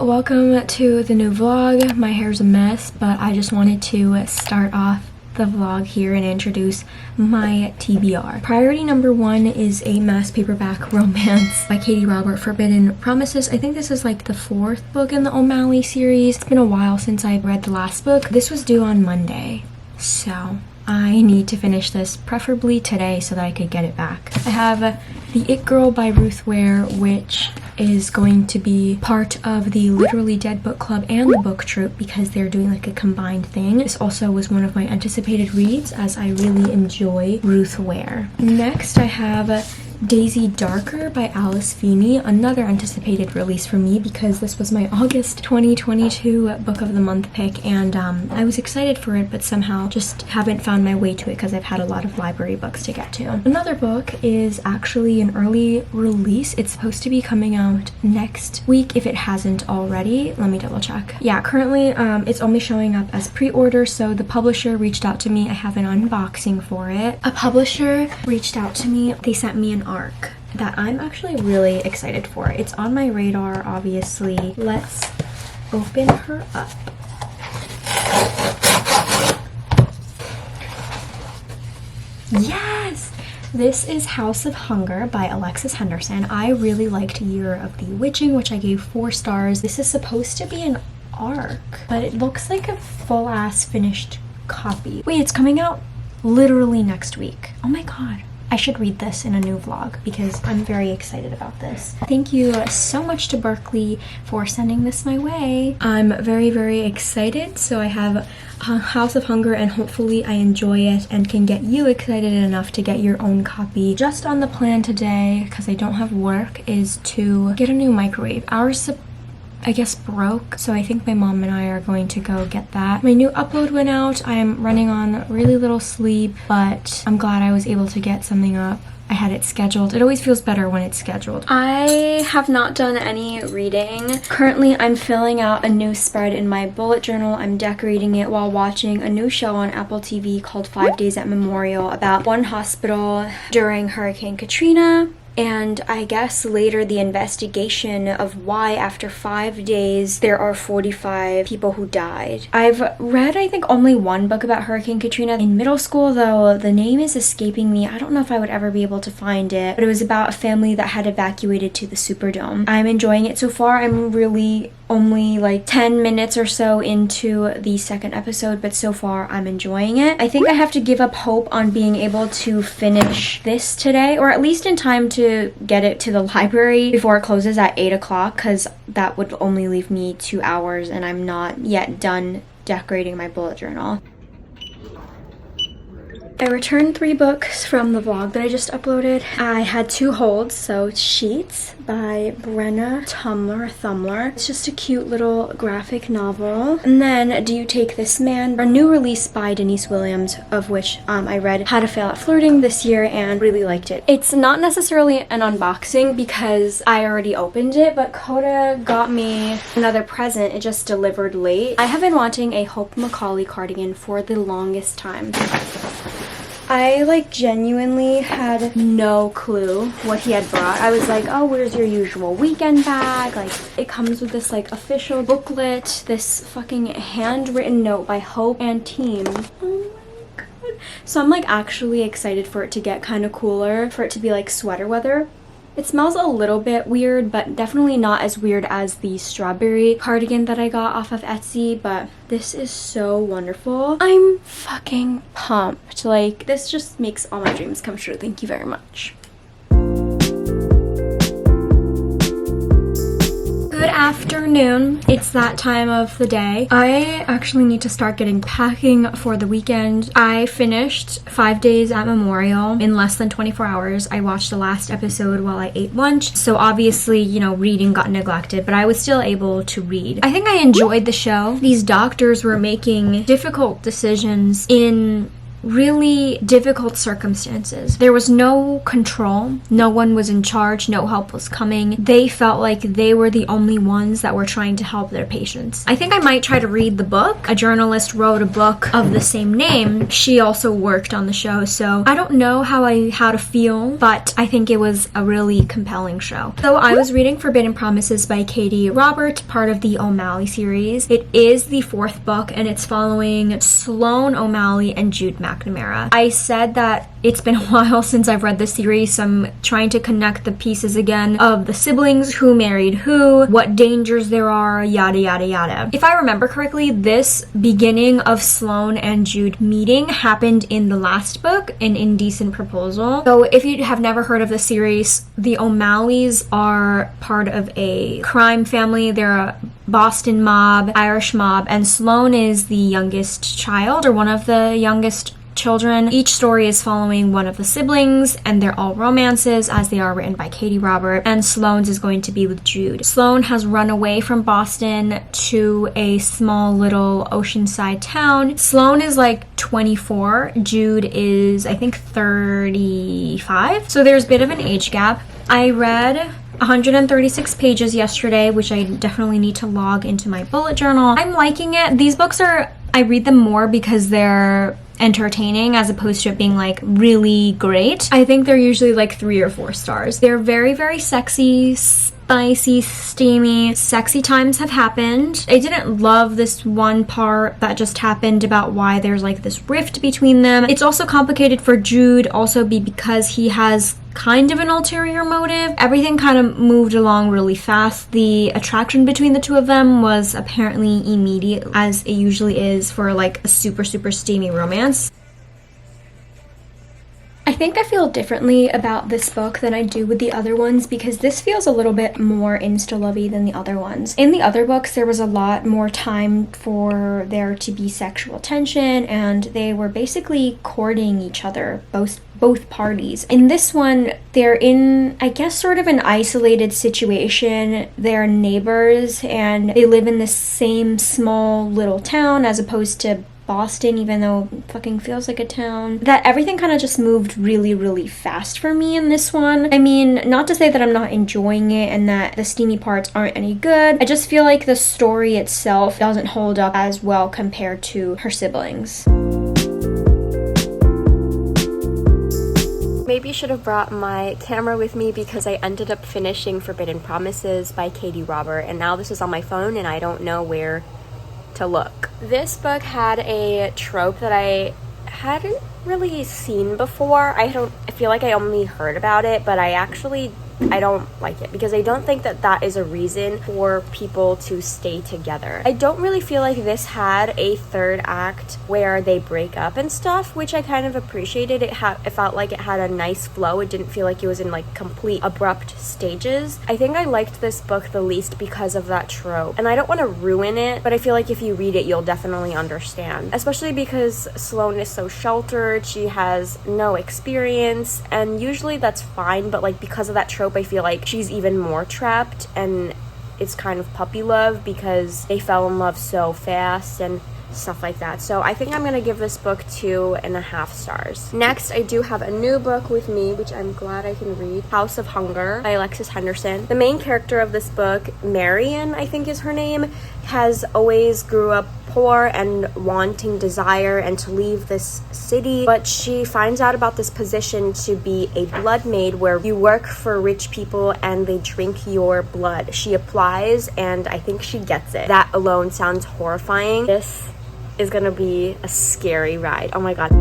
welcome to the new vlog. My hair's a mess, but I just wanted to start off the vlog here and introduce my TBR. Priority number one is a mass paperback romance by Katee Robert, Forbidden Promises. I think this is like the fourth book in the O'Malley series. It's been a while since I read the last book. This was due on Monday, so I need to finish this preferably today so that I could get it back. I have The It Girl by Ruth Ware, which is going to be part of the Literally Dead book club and the book troupe because they're doing like a combined thing. This also was one of my anticipated reads as I really enjoy Ruth Ware. Next I have Daisy Darker by Feeney, another anticipated release for me because this was my August 2022 book of the month pick, and I was excited for it but somehow just haven't found my way to it because I've had a lot of library books to get to. Another book is actually an early release. It's supposed to be coming out next week if it hasn't already. Let me double check. Yeah, currently it's only showing up as pre-order, so the publisher reached out to me. I have an unboxing for it. A publisher reached out to me. They sent me an arc that I'm actually really excited for. It's on my radar, obviously. Let's open her up. Yes! This is House of Hunger by Alexis Henderson. I really liked Year of the Witching, which I gave 4 stars. This is supposed to be an arc, but it looks like a full-ass finished copy. Wait, it's coming out literally next week. Oh my god. I should read this in a new vlog because I'm very excited about this. Thank you so much to Berkeley for sending this my way. I'm very, very excited. So I have House of Hunger and hopefully I enjoy it and can get you excited enough to get your own copy. Just on the plan today, because I don't have work, is to get a new microwave. Ours I guess broke, so I think my mom and I are going to go get that. My new upload went out. I am running on really little sleep, but I'm glad I was able to get something up. I had it scheduled. It always feels better when it's scheduled. I have not done any reading. Currently, I'm filling out a new spread in my bullet journal. I'm decorating it while watching a new show on Apple TV called 5 Days at Memorial about one hospital during Hurricane Katrina. And I guess later the investigation of why after 5 days there are 45 people who died. I've read I think only one book about Hurricane Katrina in middle school, though the name is escaping me. I don't know if I would ever be able to find it, but it was about a family that had evacuated to the Superdome. I'm enjoying it so far. I'm really only like 10 minutes or so into the second episode, but so far I'm enjoying it. I think I have to give up hope on being able to finish this today, or at least in time to get it to the library before it closes at 8 o'clock, because that would only leave me 2 hours and I'm not yet done decorating my bullet journal. I returned 3 books from the vlog that I just uploaded. I had 2 holds, so Sheets by Brenna, Thummler. It's just a cute little graphic novel. And then Do You Take This Man, a new release by Denise Williams, of which I read How to Fail at Flirting this year and really liked it. It's not necessarily an unboxing because I already opened it, but Coda got me another present. It just delivered late. I have been wanting a Hope Macaulay cardigan for the longest time. I like genuinely had no clue what he had brought. I was like, oh, where's your usual weekend bag? Like, it comes with this like official booklet, this fucking handwritten note by Hope and team. Oh my god. So I'm like actually excited for it to get kind of cooler, for it to be like sweater weather. It smells a little bit weird, but definitely not as weird as the strawberry cardigan that I got off of Etsy, but this is so wonderful. I'm fucking pumped. Like, this just makes all my dreams come true. Thank you very much. Good afternoon. It's that time of the day. I actually need to start getting packing for the weekend. I finished 5 Days at Memorial in less than 24 hours. I watched the last episode while I ate lunch, so obviously, you know, reading got neglected, but I was still able to read. I think I enjoyed the show. These doctors were making difficult decisions in really difficult circumstances. There was no control. No one was in charge. No help was coming. They felt like they were the only ones that were trying to help their patients. I think I might try to read the book. A journalist wrote a book of the same name. She also worked on the show, so I don't know how to feel, but I think it was a really compelling show. So I was reading Forbidden Promises by Katee Robert, part of the O'Malley series. It is the 4th book, and it's following Sloane O'Malley and Jude McNamara. I said that it's been a while since I've read this series, so I'm trying to connect the pieces again of the siblings, who married who, what dangers there are, yada yada yada. If I remember correctly, this beginning of Sloane and Jude meeting happened in the last book, An Indecent Proposal. So if you have never heard of the series, the O'Malleys are part of a crime family. They're a Boston mob, Irish mob, and Sloane is the youngest child, or one of the youngest children. Each story is following one of the siblings, and they're all romances, as they are written by Katee Robert, and Sloane's is going to be with Jude. Sloane has run away from Boston to a small little oceanside town. Sloane is like 24. Jude is, I think, 35. So there's a bit of an age gap. I read 136 pages yesterday, which I definitely need to log into my bullet journal. I'm liking it. These books I read them more because they're entertaining as opposed to it being like really great. I think they're usually like 3 or 4 stars. They're very, very sexy, spicy, steamy. Sexy times have happened. I didn't love this one part that just happened about why there's like this rift between them. It's also complicated for Jude, also because he has kind of an ulterior motive. Everything kind of moved along really fast. The attraction between the two of them was apparently immediate, as it usually is for like a super, super steamy romance. I think I feel differently about this book than I do with the other ones, because this feels a little bit more insta-lovey than the other ones. In the other books, there was a lot more time for there to be sexual tension, and they were basically courting each other, both parties. In this one, they're in, I guess, sort of an isolated situation. They're neighbors, and they live in the same small little town, as opposed to Boston, even though it fucking feels like a town. That everything kind of just moved really, really fast for me in this one. I mean, not to say that I'm not enjoying it and that the steamy parts aren't any good. I just feel like the story itself doesn't hold up as well compared to her siblings. Maybe I should have brought my camera with me, because I ended up finishing Forbidden Promises by Katee Robert, and now this is on my phone and I don't know where to look. This book had a trope that I hadn't really seen before. I feel like I only heard about it, but I don't like it, because I don't think that is a reason for people to stay together. I don't really feel like this had a third act where they break up and stuff, which I kind of appreciated. It felt like it had a nice flow. It didn't feel like it was in like complete abrupt stages. I think I liked this book the least because of that trope, and I don't want to ruin it, but I feel like if you read it, you'll definitely understand, especially because Sloane is so sheltered. She has no experience, and usually that's fine, but like because of that trope, I feel like she's even more trapped, and it's kind of puppy love because they fell in love so fast and stuff like that. So I think I'm gonna give this book 2.5 stars. Next, I do have a new book with me, which I'm glad I can read, House of Hunger by Alexis Henderson. The main character of this book, Marion, I think is her name, has always grew up poor and wanting desire and to leave this city, but she finds out about this position to be a blood maid, where you work for rich people and they drink your blood. She applies, and I think she gets it. That alone sounds horrifying. This is gonna be a scary ride. Oh my god.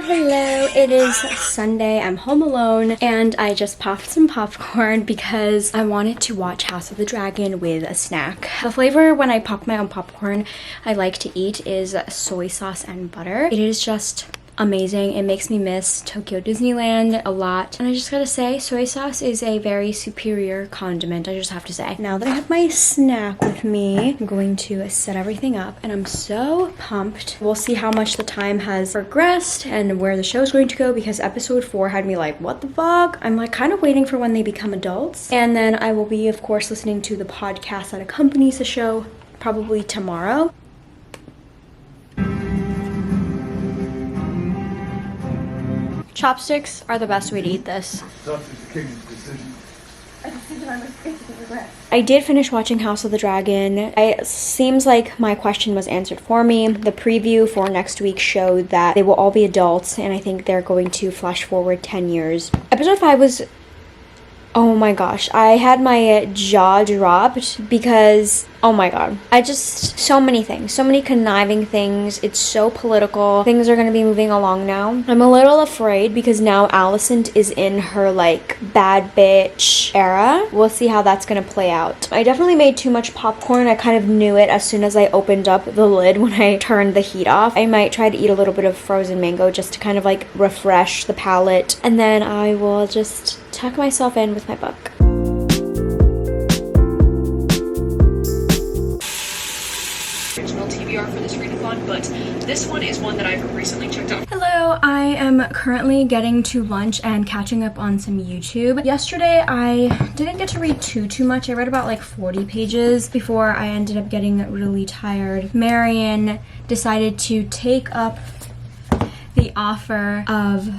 Hello, it is Sunday, I'm home alone, and I just popped some popcorn because I wanted to watch House of the Dragon with a snack. The flavor when I pop my own popcorn I like to eat is soy sauce and butter. It is just amazing. It makes me miss Tokyo Disneyland a lot. And I just gotta say, soy sauce is a very superior condiment, I just have to say. Now that I have my snack with me, I'm going to set everything up and I'm so pumped. We'll see how much the time has progressed and where the show's going to go, because episode 4 had me like, what the fuck? I'm like kind of waiting for when they become adults. And then I will be, of course, listening to the podcast that accompanies the show probably tomorrow. Chopsticks are the best way to eat this. I did finish watching House of the Dragon. It seems like my question was answered for me. The preview for next week showed that they will all be adults, and I think they're going to flash forward 10 years. Episode 5 was... oh my gosh, I had my jaw dropped because, oh my god, so many things, so many conniving things. It's so political. Things are going to be moving along now. I'm a little afraid because now Alicent is in her like bad bitch era. We'll see how that's going to play out. I definitely made too much popcorn. I kind of knew it as soon as I opened up the lid when I turned the heat off. I might try to eat a little bit of frozen mango just to kind of like refresh the palate, and then I will just tuck myself in with my book. Original TBR for this readathon, but this one is one that I've recently checked out. Hello, I am currently getting to lunch and catching up on some YouTube. Yesterday, I didn't get to read too much. I read about like 40 pages before I ended up getting really tired. Marion decided to take up the offer of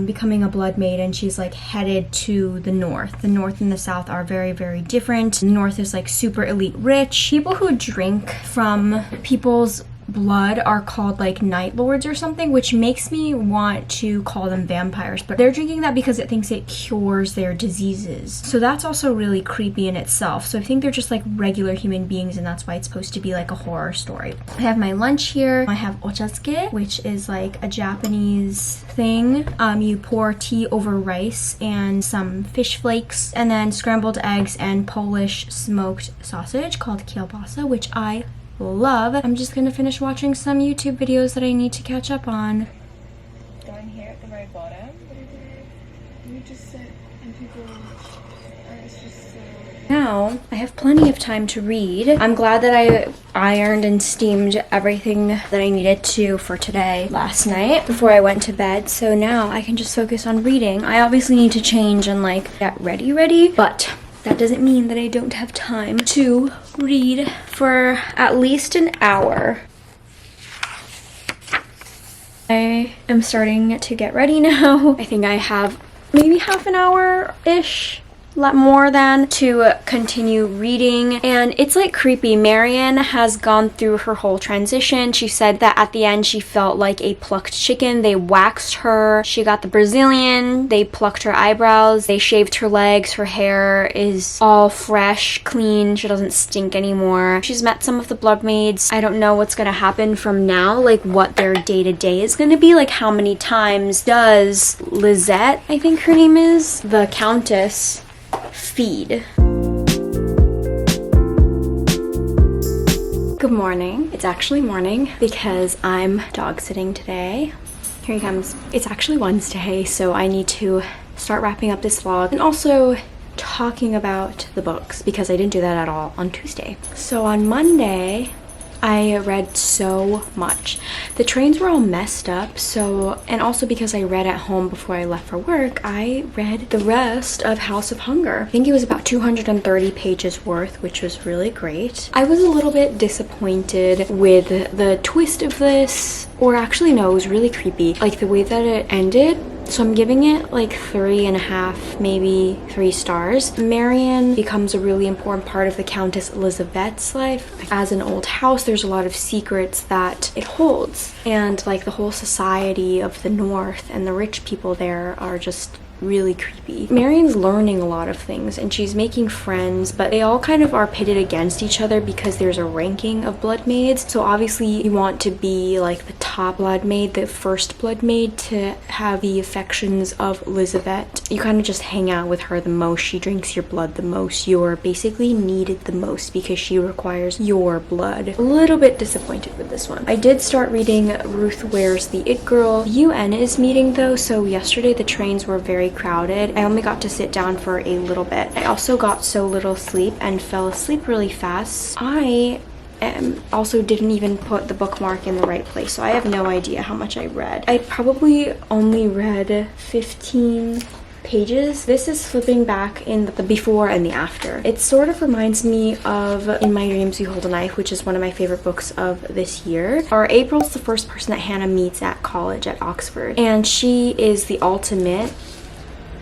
becoming a blood maid, and she's like headed to the north. The north and the south are very different. The north is like super elite rich. People who drink from people's blood are called like night lords or something, which makes me want to call them vampires, but they're drinking that because it thinks it cures their diseases. So that's also really creepy in itself. So I think they're just like regular human beings, and that's why it's supposed to be like a horror story. I have my lunch here. I have ochasuke, which is like a Japanese thing. You pour tea over rice and some fish flakes, and then scrambled eggs and Polish smoked sausage called kielbasa, which I love. I'm just gonna finish watching some YouTube videos that I need to catch up on. Down here at the very bottom, you just sit and people, and it's just so... Now, I have plenty of time to read. I'm glad that I ironed and steamed everything that I needed to for today last night before I went to bed, so now I can just focus on reading. I obviously need to change and like get ready, but that doesn't mean that I don't have time to read for at least an hour. I am starting to get ready now. I think I have maybe half an hour-ish, a lot more than, to continue reading. And it's like creepy. Marion has gone through her whole transition. She said that at the end she felt like a plucked chicken. They waxed her. She got the Brazilian. They plucked her eyebrows. They shaved her legs. Her hair is all fresh, clean. She doesn't stink anymore. She's met some of the blood maids. I don't know what's gonna happen from now, like what their day-to-day is gonna be. Like how many times does Lizette, I think her name is, the Countess, feed? Good morning. It's actually morning because I'm dog sitting today. Here he comes. It's actually Wednesday, so I need to start wrapping up this vlog and also talking about the books because I didn't do that at all on Tuesday. So on Monday, I read so much. The trains were all messed up, and also because I read at home before I left for work, I read the rest of House of Hunger. I think it was about 230 pages worth, which was really great. I was a little bit disappointed with the twist of this, or actually no, it was really creepy. Like the way that it ended. So I'm giving it like 3.5, maybe 3 stars. Marion becomes a really important part of the Countess Elizabeth's life. As an old house, there's a lot of secrets that it holds. And like the whole society of the North and the rich people there are just really creepy. Marion's learning a lot of things and she's making friends, but they all kind of are pitted against each other because there's a ranking of blood maids. So obviously you want to be like the top top blood maid, the first blood maid, to have the affections of Elizabeth. You kind of just hang out with her the most. She drinks your blood the most. You're basically needed the most because she requires your blood. A little bit disappointed with this one. I did start reading Ruth Ware's The It Girl. UN is meeting though, so yesterday the trains were very crowded. I only got to sit down for a little bit. I also got so little sleep and fell asleep really fast. I also didn't even put the bookmark in the right place, so I have no idea how much I read. I probably only read 15 pages. This is flipping back in the before and the after. It sort of reminds me of In My Dreams You Hold a Knife, which is one of my favorite books of this year. April's the first person that Hannah meets at college at Oxford, and she is the ultimate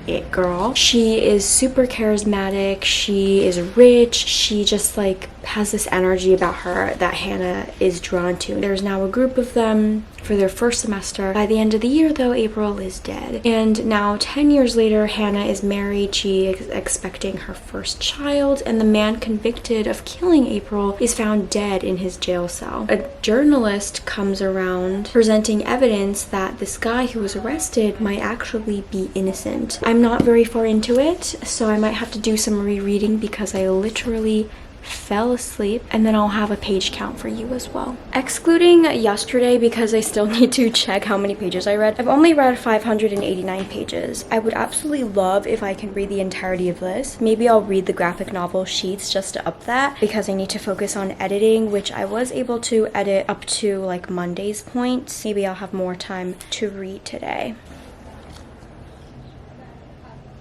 it girl. She is super charismatic, she is rich, she just like has this energy about her that Hannah is drawn to. There's now a group of them for their first semester. By the end of the year though, April is dead. And now 10 years later, Hannah is married, she is expecting her first child, and the man convicted of killing April is found dead in his jail cell. A journalist comes around presenting evidence that this guy who was arrested might actually be innocent. I'm not very far into it, so I might have to do some rereading because I literally fell asleep, and then I'll have a page count for you as well. Excluding yesterday, because I still need to check how many pages I read, I've only read 589 pages. I would absolutely love if I can read the entirety of this. Maybe I'll read the graphic novel sheets just to up that, because I need to focus on editing, which I was able to edit up to like Monday's point. Maybe I'll have more time to read today.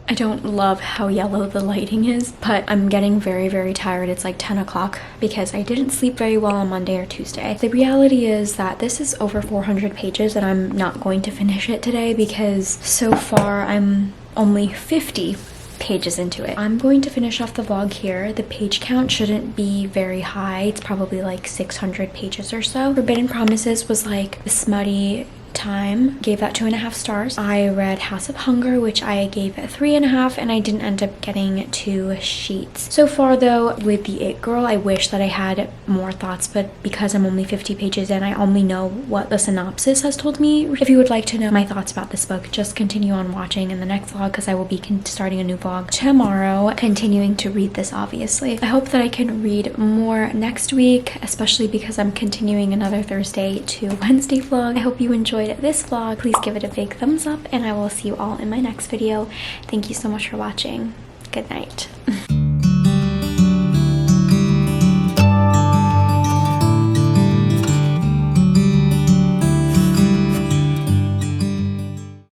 I don't love how yellow the lighting is, but I'm getting very, very tired. It's like 10 o'clock because I didn't sleep very well on Monday or Tuesday. The reality is that this is over 400 pages and I'm not going to finish it today because so far I'm only 50 pages into it. I'm going to finish off the vlog here. The page count shouldn't be very high. It's probably like 600 pages or so. Forbidden Promises was like the smutty time. Gave that 2.5 stars. I read House of Hunger, which I gave 3.5, and I didn't end up getting 2 sheets. So far though, with The It Girl, I wish that I had more thoughts, but because I'm only 50 pages in, I only know what the synopsis has told me. If you would like to know my thoughts about this book, just continue on watching in the next vlog because I will be starting a new vlog tomorrow, continuing to read this obviously. I hope that I can read more next week, especially because I'm continuing another Thursday to Wednesday vlog. I hope you enjoyed this vlog. Please give it a big thumbs up and I will see you all in my next video. Thank you so much for watching. Good night.